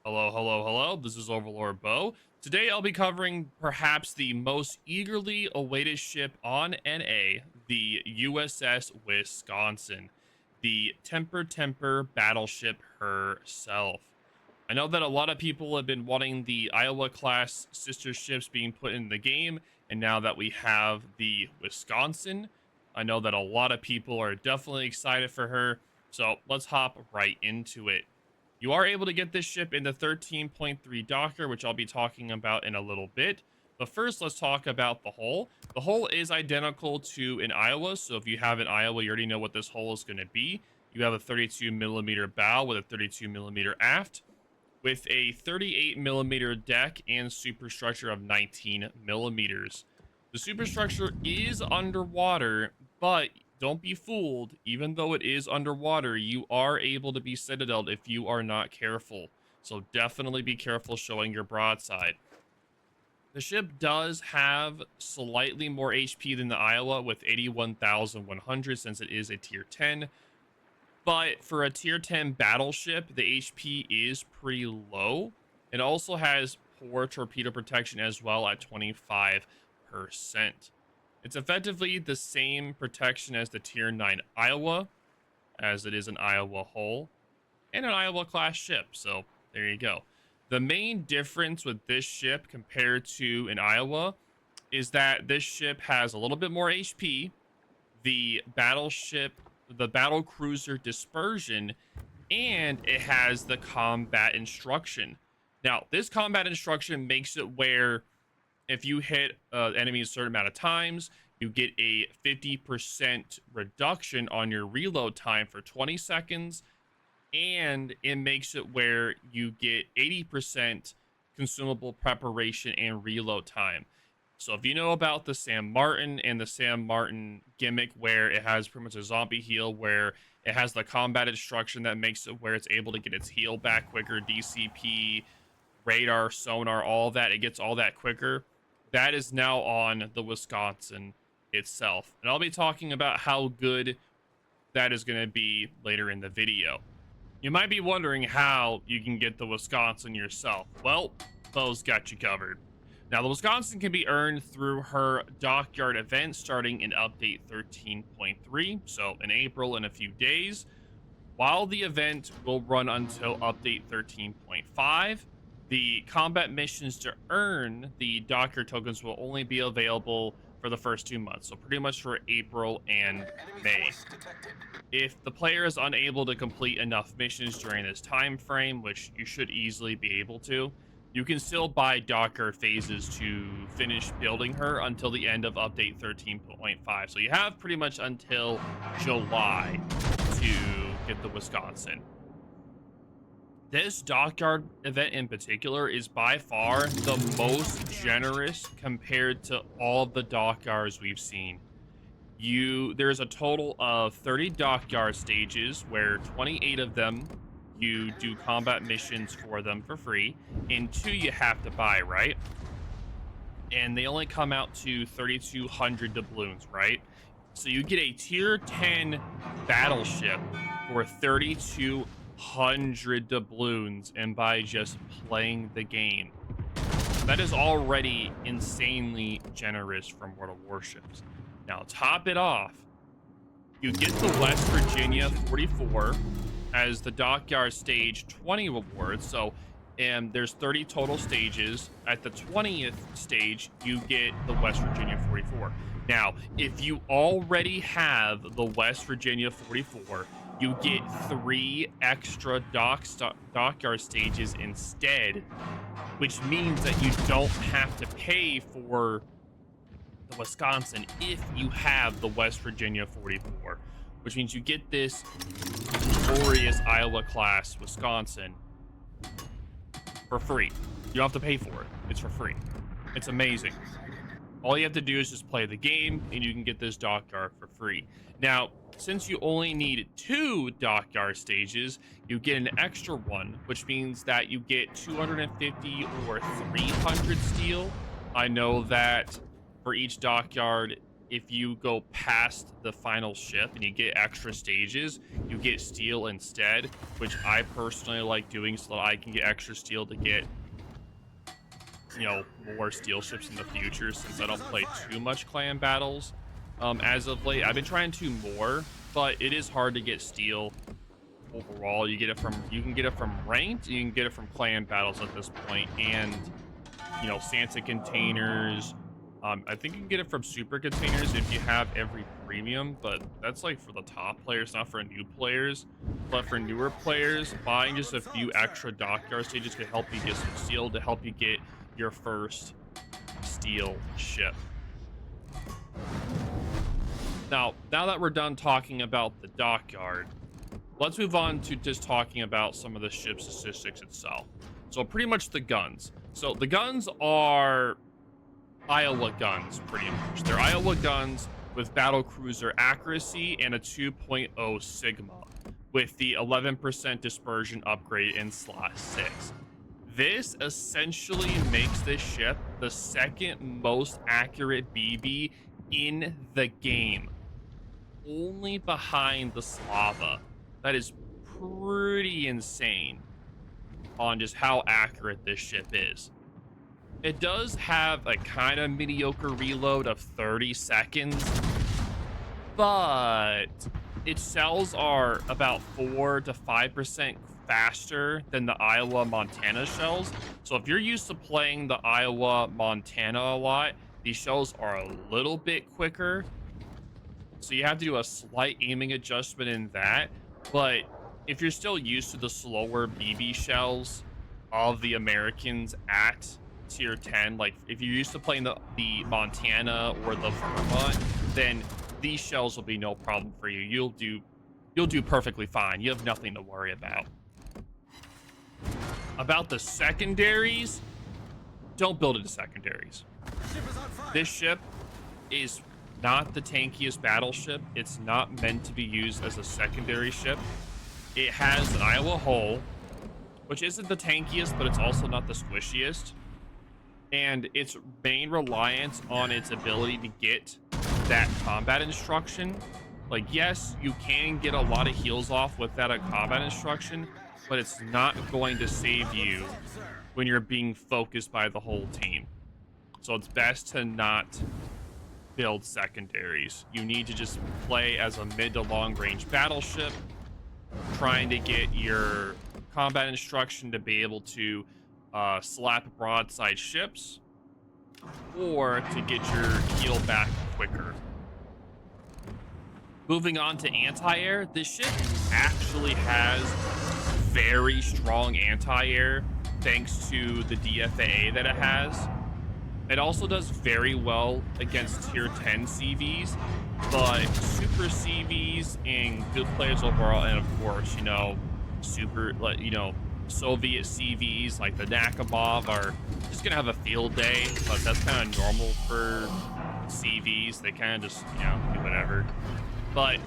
Hello, hello, hello. This is OverlordBou. Today I'll be covering perhaps the most eagerly awaited ship on NA, the USS Wisconsin, the Temper battleship herself. I know that a lot of people have been wanting the Iowa class sister ships being put in the game, and now that we have the Wisconsin, I know that a lot of people are definitely excited for her. So let's hop right into it. You are able to get this ship in the 13.3 Docker, which I'll be talking about in a little bit. But first, let's talk about the hull. The hull is identical to an Iowa. So if you have an Iowa, you already know what this hull is going to be. You have a 32 millimeter bow with a 32 millimeter aft with a 38 millimeter deck and superstructure of 19 millimeters. The superstructure is underwater, but don't be fooled. Even though it is underwater, you are able to be citadeled if you are not careful. So definitely be careful showing your broadside. The ship does have slightly more HP than the Iowa with 81,100 since it is a tier 10. But for a tier 10 battleship, the HP is pretty low. It also has poor torpedo protection as well at 25%. It's effectively the same protection as the tier 9 Iowa, as it is an Iowa hull and an Iowa class ship. So there you go. The main difference with this ship compared to an Iowa is that this ship has a little bit more HP. The battle cruiser dispersion, and it has the combat instruction. Now, this combat instruction makes it where if you hit enemy a certain amount of times, you get a 50% reduction on your reload time for 20 seconds, and it makes it where you get 80% consumable preparation and reload time. So if you know about the Sam Martin and the Sam Martin gimmick where it has pretty much a zombie heal, where it has the combat instruction that makes it where it's able to get its heal back quicker, DCP, radar, sonar, all that, it gets all that quicker. That is now on the Wisconsin itself. And I'll be talking about how good that is going to be later in the video. You might be wondering how you can get the Wisconsin yourself. Well, Bo's got you covered. Now, the Wisconsin can be earned through her Dockyard event starting in update 13.3, so in April in a few days. While the event will run until update 13.5, the combat missions to earn the Dockyard tokens will only be available for the first 2 months, so pretty much for April and May. If the player is unable to complete enough missions during this time frame, which you should easily be able to, you can still buy Dockyard phases to finish building her until the end of update 13.5. So you have pretty much until July to get the Wisconsin. This Dockyard event in particular is by far the most generous compared to all the Dockyards we've seen. There's a total of 30 Dockyard stages where 28 of them you do combat missions for them for free, and 2 you have to buy, right? And they only come out to 3,200 doubloons, right? So you get a tier 10 battleship for 3,200 doubloons, and by just playing the game. That is already insanely generous from World of Warships. Now, top it off, you get the West Virginia 44 as the Dockyard Stage 20 reward. So there's 30 total stages. At the 20th stage, you get the West Virginia 44. Now, if you already have the West Virginia 44, you get 3 extra Dockyard stages instead, which means that you don't have to pay for the Wisconsin if you have the West Virginia 44, which means you get this glorious Iowa class Wisconsin for free. You don't have to pay for it. It's for free. It's amazing. All you have to do is just play the game, and you can get this Dockyard for free. Now, since you only need 2 Dockyard stages, you get an extra one, which means that you get 250 or 300 steel. I know that for each Dockyard, if you go past the final ship and you get extra stages, you get steel instead, which I personally like doing so that I can get extra steel to get, you know, more steel ships in the future, since I don't play too much clan battles as of late. I've been trying to more, but it is hard to get steel overall. You can get it from ranked, you can get it from clan battles at this point, and you know, Santa containers. I think you can get it from super containers if you have every premium, but that's like for the top players, not for new players. But for newer players, buying just a few extra dockyard stages could help you get some steel to help you get your first steel ship. Now that we're done talking about the dockyard, let's move on to just talking about some of the ship statistics itself. So pretty much the guns. So the guns are Iowa guns, pretty much. They're Iowa guns with battle cruiser accuracy and a 2.0 Sigma with the 11% dispersion upgrade in slot 6. This essentially makes this ship the second most accurate BB in the game, only behind the Slava. That is pretty insane on just how accurate this ship is. It does have a kind of mediocre reload of 30 seconds, but its cells are about 4 to 5% faster than the Iowa Montana shells. So if you're used to playing the Iowa Montana a lot, these shells are a little bit quicker. So you have to do a slight aiming adjustment in that. But if you're still used to the slower BB shells of the Americans at tier 10, like if you're used to playing the Montana or the Vermont, then these shells will be no problem for you. You'll do perfectly fine. You have nothing to worry about. About the secondaries, don't build into secondaries. This ship is not the tankiest battleship. It's not meant to be used as a secondary ship. It has an Iowa hull, which isn't the tankiest, but it's also not the squishiest. And its main reliance on its ability to get that combat instruction. Like, yes, you can get a lot of heals off with that combat instruction, but it's not going to save you when you're being focused by the whole team. So it's best to not build secondaries. You need to just play as a mid to long range battleship, trying to get your combat instruction to be able to slap broadside ships, or to get your heal back quicker. Moving on to anti-air, this ship actually has very strong anti-air thanks to the DFAA that it has. It also does very well against tier 10 CVs, but super CVs and good players overall, and of course, you know, Soviet CVs like the Nakamov are just gonna have a field day, but that's kind of normal for CVs. They kind of just, you know, do whatever. But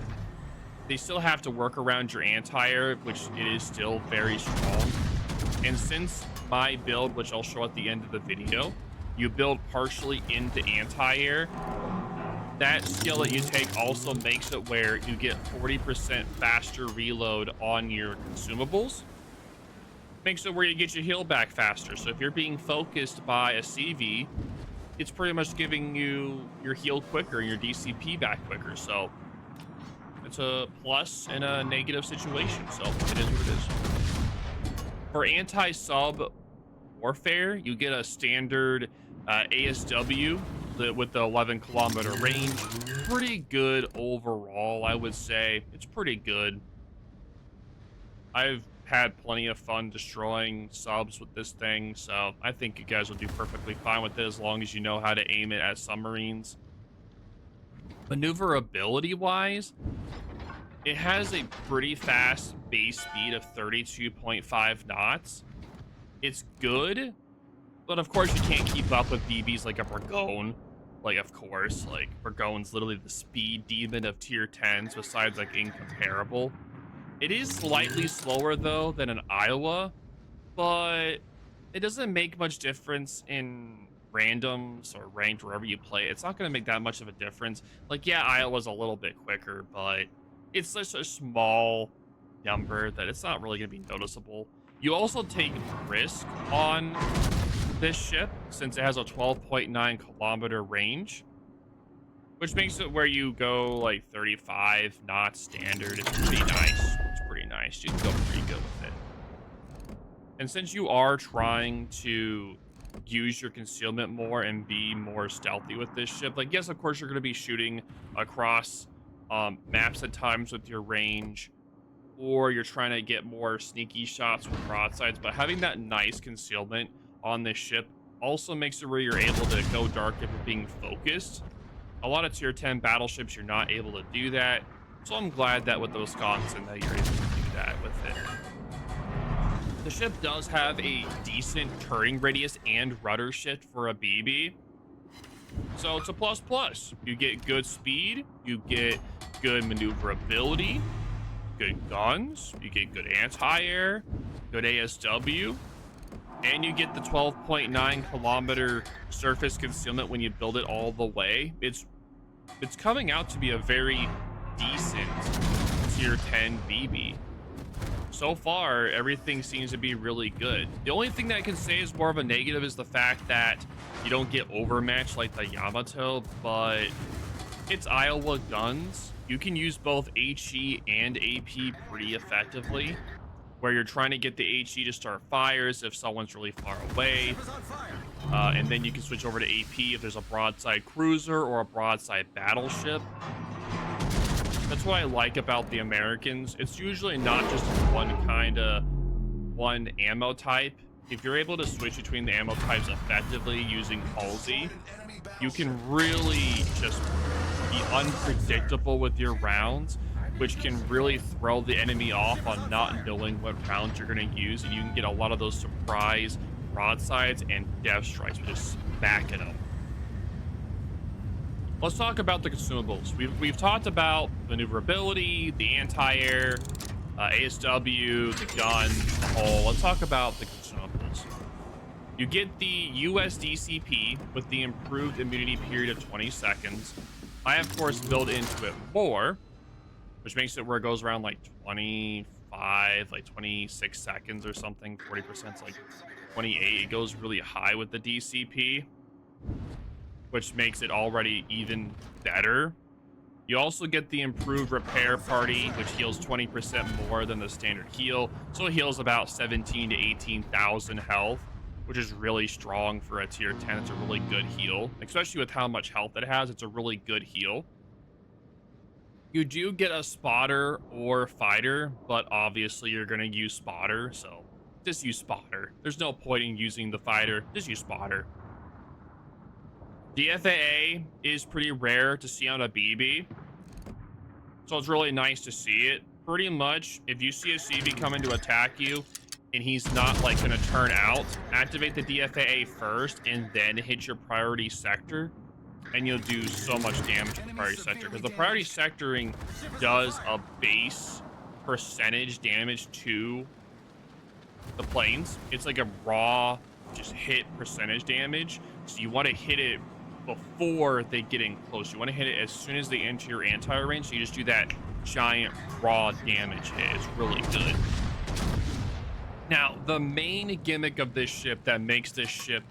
they still have to work around your anti-air, which it is still very strong. And since my build, which I'll show at the end of the video, you build partially into anti-air, that skill that you take also makes it where you get 40% faster reload on your consumables. Makes it where you get your heal back faster. So if you're being focused by a CV, it's pretty much giving you your heal quicker and your DCP back quicker. So it's a plus in a negative situation. So it is what it is. For anti-sub warfare, you get a standard ASW with the 11-kilometer range. Pretty good overall, I would say. It's pretty good. I've had plenty of fun destroying subs with this thing, so I think you guys will do perfectly fine with it as long as you know how to aim it at submarines. Maneuverability wise, it has a pretty fast base speed of 32.5 knots. It's good, but of course you can't keep up with BBs like a Burgoyne. Like, of course, like Burgoyne's literally the speed demon of tier 10s, besides like incomparable. It is slightly slower though than an Iowa, but it doesn't make much difference in randoms or ranked wherever you play, it's not going to make that much of a difference. Like, yeah, Iowa's a little bit quicker, but it's such a small number that it's not really going to be noticeable. You also take risk on this ship since it has a 12.9 kilometer range, which makes it where you go like 35 knots standard. It's pretty nice. It's pretty nice. You can go pretty good with it. And since you are trying to use your concealment more and be more stealthy with this ship, like, yes, of course, you're going to be shooting across maps at times with your range, or you're trying to get more sneaky shots with broadsides, but having that nice concealment on this ship also makes it where you're able to go dark if you're being focused. A lot of tier 10 battleships, you're not able to do that, so I'm glad that with the Wisconsin that you're able to do that with it. The ship does have a decent turning radius and rudder shift for a BB, so it's a plus. You get good speed, you get good maneuverability, good guns, you get good anti-air, good ASW, and you get the 12.9 kilometer surface concealment when you build it all the way. It's coming out to be a very decent tier 10 BB. So far, everything seems to be really good. The only thing that I can say is more of a negative is the fact that you don't get overmatched like the Yamato, but it's Iowa guns. You can use both HE and AP pretty effectively, where you're trying to get the HE to start fires if someone's really far away, and then you can switch over to AP if there's a broadside cruiser or a broadside battleship. That's what I like about the Americans. It's usually not just one ammo type. If you're able to switch between the ammo types effectively using Halsey, you can really just be unpredictable with your rounds, which can really throw the enemy off on not knowing what rounds you're going to use, and you can get a lot of those surprise broadsides and death strikes with just smacking them. Let's talk about the consumables. We've talked about maneuverability, the anti-air, ASW, the gun, the hull. Let's talk about the consumables. You get the USDCP with the improved immunity period of 20 seconds. I, of course, build into it more, which makes it where it goes around like 25, like 26 seconds or something. 40% is like 28. It goes really high with the DCP, which makes it already even better. You also get the improved repair party, which heals 20% more than the standard heal. So it heals about 17 to 18,000 health, which is really strong for a tier 10. It's a really good heal, especially with how much health it has. It's a really good heal. You do get a spotter or fighter, but obviously you're going to use spotter, so just use spotter. There's no point in using the fighter. Just use spotter. The FAA is pretty rare to see on a BB, so it's really nice to see it. Pretty much, if you see a CB coming to attack you and he's not like going to turn out, activate the DFAA first and then hit your priority sector, and you'll do so much damage with the priority sector, because the priority sectoring does a base percentage damage to the planes. It's like a raw just hit percentage damage, so you want to hit it before they get in close. You want to hit it as soon as they enter your anti-air range, so you just do that giant raw damage hit. It's really good. Now, the main gimmick of this ship that makes this ship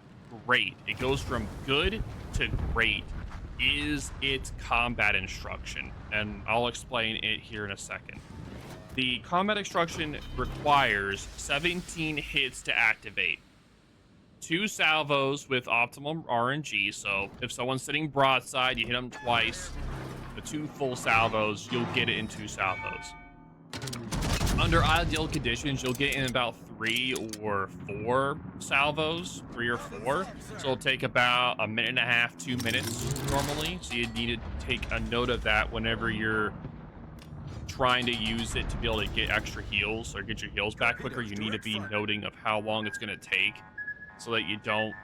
great, it goes from good to great, is its combat instruction, and I'll explain it here in a second. The combat instruction requires 17 hits to activate, 2 salvos with optimum RNG, so if someone's sitting broadside, you hit them twice, the 2 full salvos, you'll get it in 2 salvos. Under ideal conditions, you'll get in about 3 or 4 salvos, 3 or 4. So it'll take about a minute and a half, 2 minutes normally. So you need to take a note of that whenever you're trying to use it to be able to get extra heals or get your heals back quicker. You need to be noting of how long it's going to take so that you don't.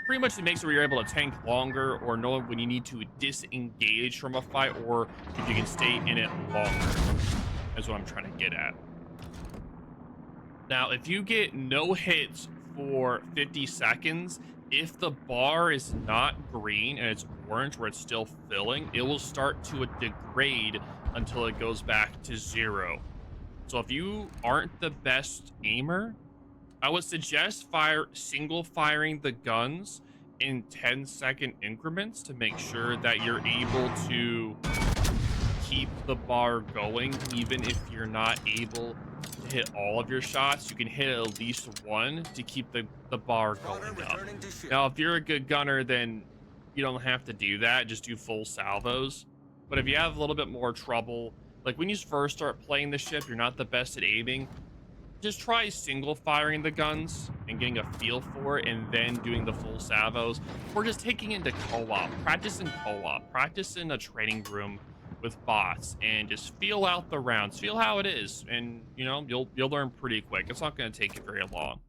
Pretty much it makes it where you're able to tank longer or know when you need to disengage from a fight, or if you can stay in it longer. Is what I'm trying to get at. Now, if you get no hits for 50 seconds. If the bar is not green and it's orange where it's still filling, it will start to degrade until it goes back to 0. So if you aren't the best aimer, I would suggest single firing the guns in 10-second increments to make sure that you're able to keep the bar going. Even if you're not able to hit all of your shots, you can hit at least one to keep the bar going up. Now, if you're a good gunner, then you don't have to do that. Just do full salvos. But if you have a little bit more trouble, like when you first start playing the ship, you're not the best at aiming, just try single firing the guns and getting a feel for it, and then doing the full salvos, or just taking it into co-op. Practice in a training room with bots, and just feel out the rounds, feel how it is, and you know, you'll learn pretty quick. It's not going to take you very long.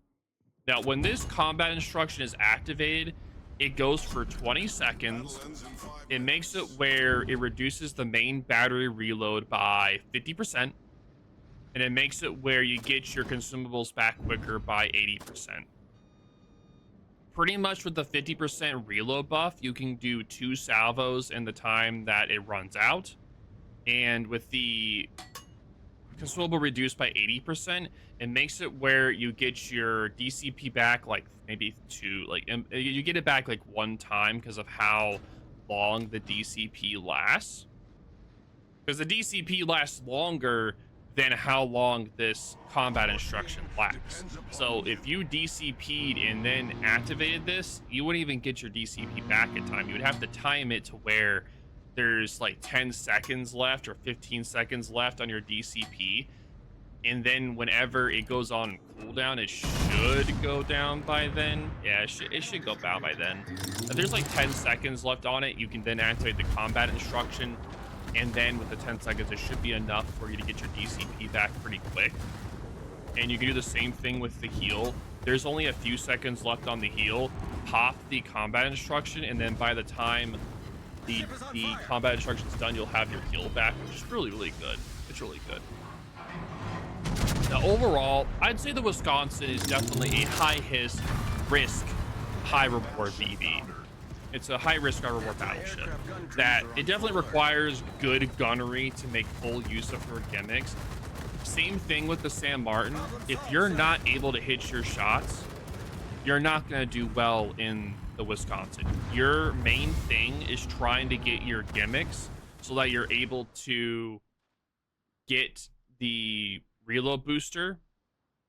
Now, when this combat instruction is activated, it goes for 20 seconds. It makes it where it reduces the main battery reload by 50%. And it makes it where you get your consumables back quicker by 80%. Pretty much with the 50% reload buff, you can do 2 salvos in the time that it runs out. And with the consumable reduced by 80%, it makes it where you get your DCP back like maybe 2, like you get it back like 1 time because of how long the DCP lasts. Because the DCP lasts longer than how long this combat instruction lasts. So if you DCP'd and then activated this, you wouldn't even get your DCP back in time. You would have to time it to where there's like 10 seconds left or 15 seconds left on your DCP. And then whenever it goes on cooldown, it should go down by then. Yeah, it should go down by then. If there's like 10 seconds left on it, you can then activate the combat instruction. And then with the 10 seconds, it should be enough for you to get your DCP back pretty quick. And you can do the same thing with the heal. There's only a few seconds left on the heal. Pop the combat instruction, and then by the time the combat instruction is done, you'll have your heal back, which is really, really good. It's really good. Now, overall, I'd say the Wisconsin is definitely a high-risk, high-reward BB. It's a high-risk, high-reward battleship that it definitely requires good gunnery to make full use of her gimmicks. Same thing with the San Martin. If you're not able to hit your shots, you're not going to do well in the Wisconsin. Your main thing is trying to get your gimmicks so that you're able to get the reload booster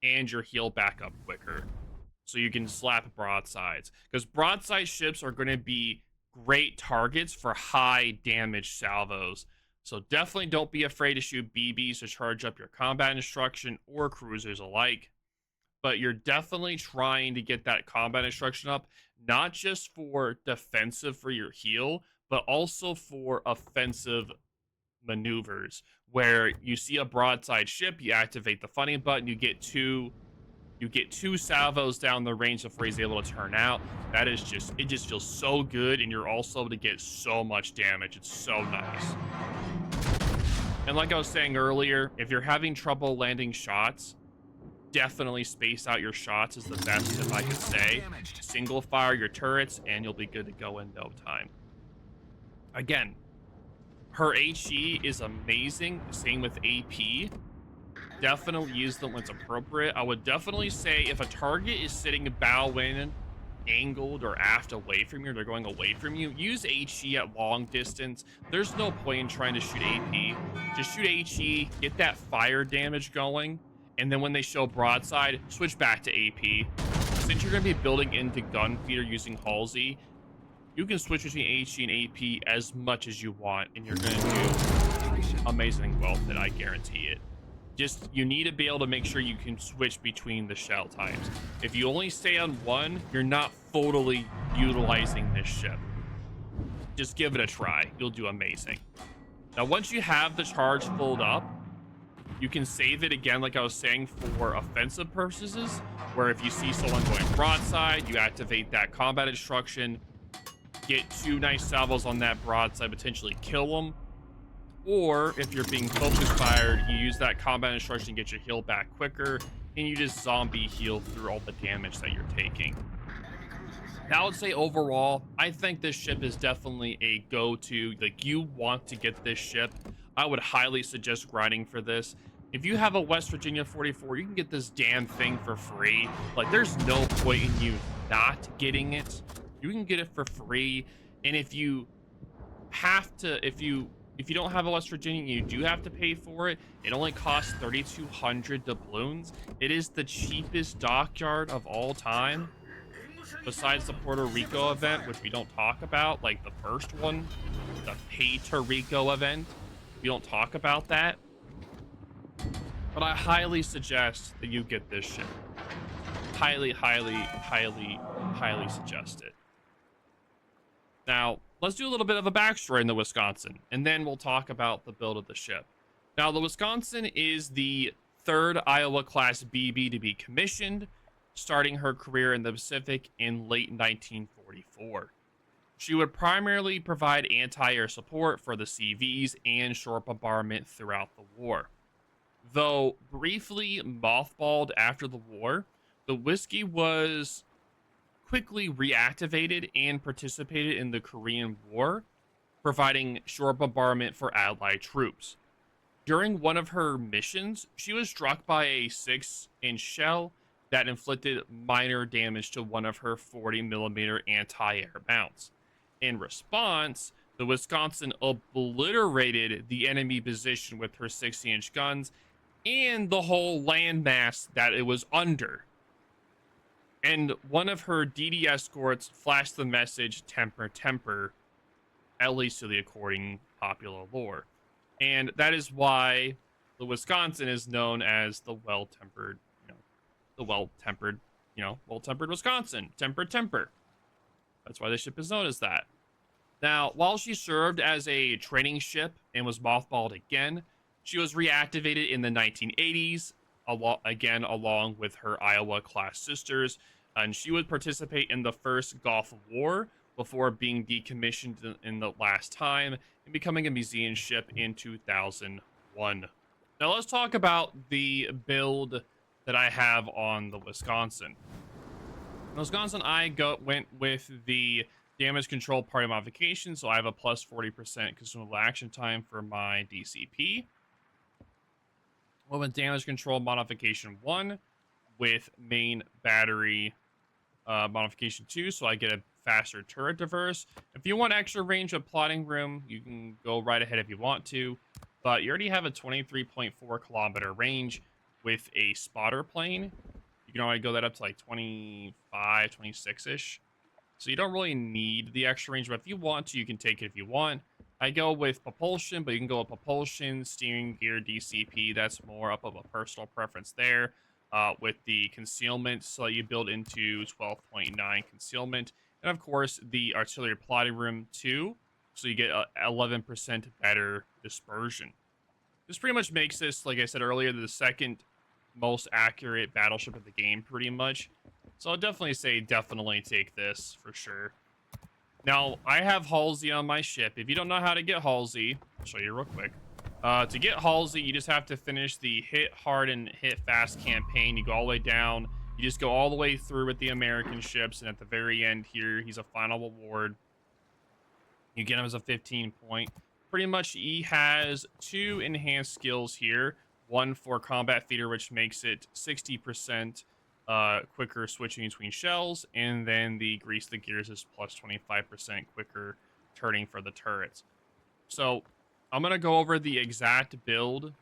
and your heal back up quicker, so you can slap broadsides, because broadside ships are going to be great targets for high damage salvos. So definitely don't be afraid to shoot BBs to charge up your combat instruction, or cruisers alike. But you're definitely trying to get that combat instruction up, not just for defensive for your heal, but also for offensive maneuvers, where you see a broadside ship, you activate the funny button, you get two salvos down the range before he's able to turn out. That is just, it just feels so good, and you're also able to get so much damage. It's so nice. And like I was saying earlier, if you're having trouble landing shots, definitely space out your shots is the best, if I could say. Single fire your turrets, and you'll be good to go in no time. Again, her HE is amazing. Same with AP. Definitely use them when it's appropriate. I would definitely say if a target is sitting bow in, angled or aft away from you, or they're going away from you, use HE at long distance. There's no point in trying to shoot AP. Just shoot HE, get that fire damage going, and then when they show broadside, switch back to AP. Since you're going to be building into gun feeder using Halsey, you can switch between HE and AP as much as you want, and you're going to do amazing well with it, I guarantee it. Just, you need to be able to make sure you can switch between the shell types. If you only stay on one, you're not fully utilizing this ship. Just give it a try. You'll do amazing. Now, once you have the charge filled up, you can save it again, like I was saying, for offensive purposes, where if you see someone going broadside, you activate that combat instruction, get 2 nice salvos on that broadside, potentially kill them. Or if you're being focus fired, you use that combat instruction to get your heal back quicker, and you just zombie heal through all the damage that you're taking. Now, I would say overall, I think this ship is definitely a go-to. Like, you want to get this ship, I would highly suggest grinding for this. If you have a West Virginia 44, you can get this damn thing for free. Like, there's no point in you not getting it. You can get it for free. And if you have to, if you don't have a West Virginia, you do have to pay for it. It only costs 3,200 doubloons. It is the cheapest dockyard of all time, besides the Puerto Rico event, which we don't talk about, like the first one, the Puerto Rico event. We don't talk about that. But I highly suggest that you get this ship. Highly, highly, highly, highly suggest it. Now, let's do a little bit of a backstory in the Wisconsin, and then we'll talk about the build of the ship. Now, the Wisconsin is the third Iowa-class BB to be commissioned, starting her career in the Pacific in late 1944. She would primarily provide anti-air support for the CVs and shore bombardment throughout the war. Though briefly mothballed after the war, the Whiskey was quickly reactivated and participated in the Korean War, providing shore bombardment for Allied troops. During one of her missions, she was struck by a 6-inch shell that inflicted minor damage to one of her 40mm anti-air mounts. In response, the Wisconsin obliterated the enemy position with her 60-inch guns and the whole landmass that it was under. And one of her DD escorts flashed the message, "Temper, temper," at least to the according popular lore. And that is why the Wisconsin is known as the well-tempered, well-tempered Wisconsin. Temper, temper. That's why the ship is known as that. Now, while she served as a training ship and was mothballed again, she was reactivated in the 1980s, along with her Iowa-class sisters, and she would participate in the first Gulf War before being decommissioned in the last time and becoming a museum ship in 2001. Now, let's talk about the build that I have on the Wisconsin. In Wisconsin, I went with the damage control party modification, so I have a plus 40% consumable action time for my DCP. Well, with damage control modification 1 with main battery modification 2, so I get a faster turret diverse. If you want extra range of plotting room, you can go right ahead if you want to, but you already have a 23.4 kilometer range with a spotter plane. You can already go that up to like 25, 26-ish. So you don't really need the extra range, but if you want to, you can take it if you want. I go with propulsion, but you can go with propulsion, steering gear, DCP. That's more up of a personal preference there. With the concealment, so you build into 12.9 concealment. And of course, the artillery plotting room too. So you get 11% better dispersion. This pretty much makes this, like I said earlier, the second most accurate battleship of the game, pretty much. So I'll definitely say definitely take this for sure. Now, I have Halsey on my ship. If you don't know how to get Halsey, I'll show you real quick. To get Halsey, you just have to finish the hit hard and hit fast campaign. You go all the way down. You just go all the way through with the American ships. And at the very end here, he's a final award. You get him as a 15 point. Pretty much, he has 2 enhanced skills here. One for combat feeder, which makes it 60% quicker switching between shells, and then the grease the gears is plus 25% quicker turning for the turrets. So I'm gonna go over the exact build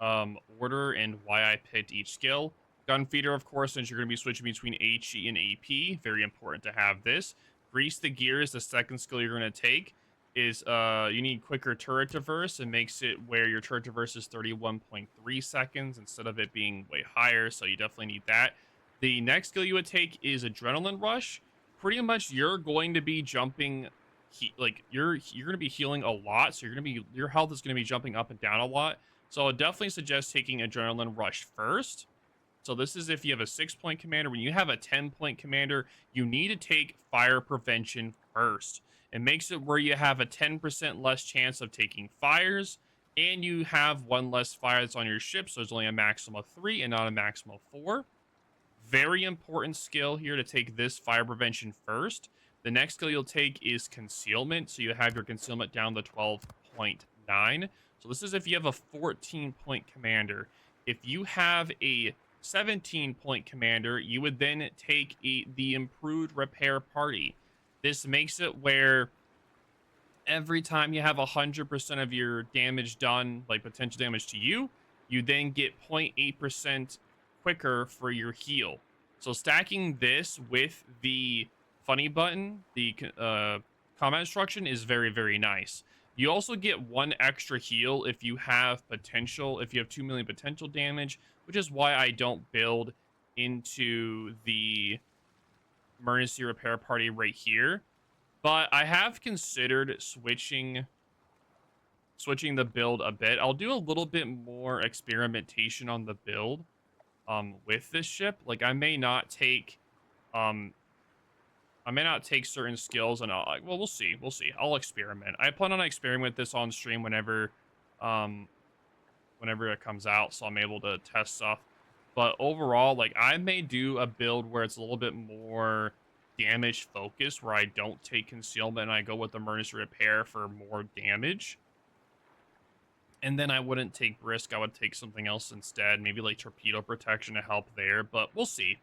order and why I picked each skill. Gun feeder, of course, since you're gonna be switching between HE and AP, very important to have this. Grease the gears, the second skill you're gonna take, is you need quicker turret traverse. It makes it where your turret traverse is 31.3 seconds instead of it being way higher, so you definitely need that. The next skill you would take is Adrenaline Rush. Pretty much you're going to be jumping, you're going to be healing a lot, so your health is going to be jumping up and down a lot. So I would definitely suggest taking Adrenaline Rush first. So this is if you have a 6-point commander. When you have a 10-point commander, you need to take Fire Prevention first. It makes it where you have a 10% less chance of taking fires and you have one less fire that's on your ship, so there's only a maximum of 3 and not a maximum of 4. Very important skill here to take this fire prevention first. The next skill you'll take is concealment, so you have your concealment down to 12.9. So this is if you have a 14-point commander. If you have a 17-point commander, you would then take the improved repair party. This makes it where every time you have 100% of your damage done, like potential damage to you, you then get 0.8% quicker for your heal. So stacking this with the funny button, the combat instruction, is very, very nice. You also get 1 extra heal if you have potential, if you have 2 million potential damage, which is why I don't build into the emergency repair party right here. But I have considered switching the build a bit. I'll do a little bit more experimentation on the build with this ship. Like I may not take certain skills, and well, we'll see. I'll experiment. I plan on experimenting with this on stream whenever it comes out, so I'm able to test stuff. But overall, like I may do a build where it's a little bit more damage focused, where I don't take concealment and I go with emergency repair for more damage. And then I wouldn't take brisk. I would take something else instead, maybe like torpedo protection to help there, but we'll see.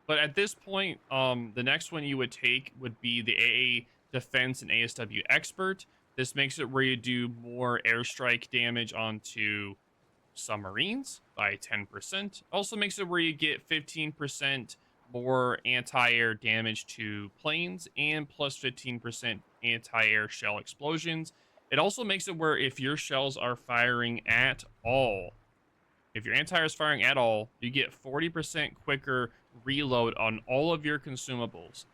But at this point, the next one you would take would be the AA Defense and ASW Expert. This makes it where you do more airstrike damage onto submarines by 10%. Also makes it where you get 15% more anti-air damage to planes and plus 15% anti-air shell explosions. It also makes it where if your shells are firing at all, if your anti-air is firing at all, you get 40% quicker reload on all of your consumables.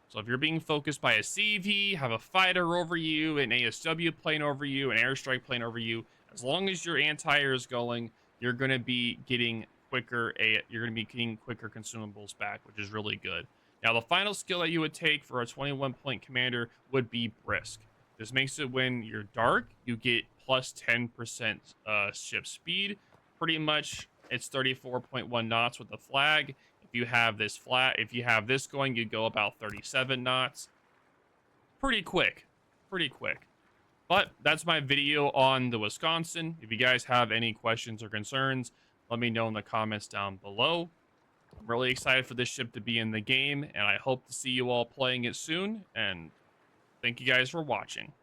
So if you're being focused by a CV, have a fighter over you, an ASW plane over you, an airstrike plane over you, as long as your anti-air is going, you're going to be getting quicker consumables back, which is really good. Now, the final skill that you would take for a 21-point commander would be brisk. This makes it when you're dark, you get plus 10% ship speed. Pretty much, it's 34.1 knots with the flag. If you have this going, you go about 37 knots. Pretty quick. But that's my video on the Wisconsin. If you guys have any questions or concerns, let me know in the comments down below. I'm really excited for this ship to be in the game, and I hope to see you all playing it soon. And thank you guys for watching.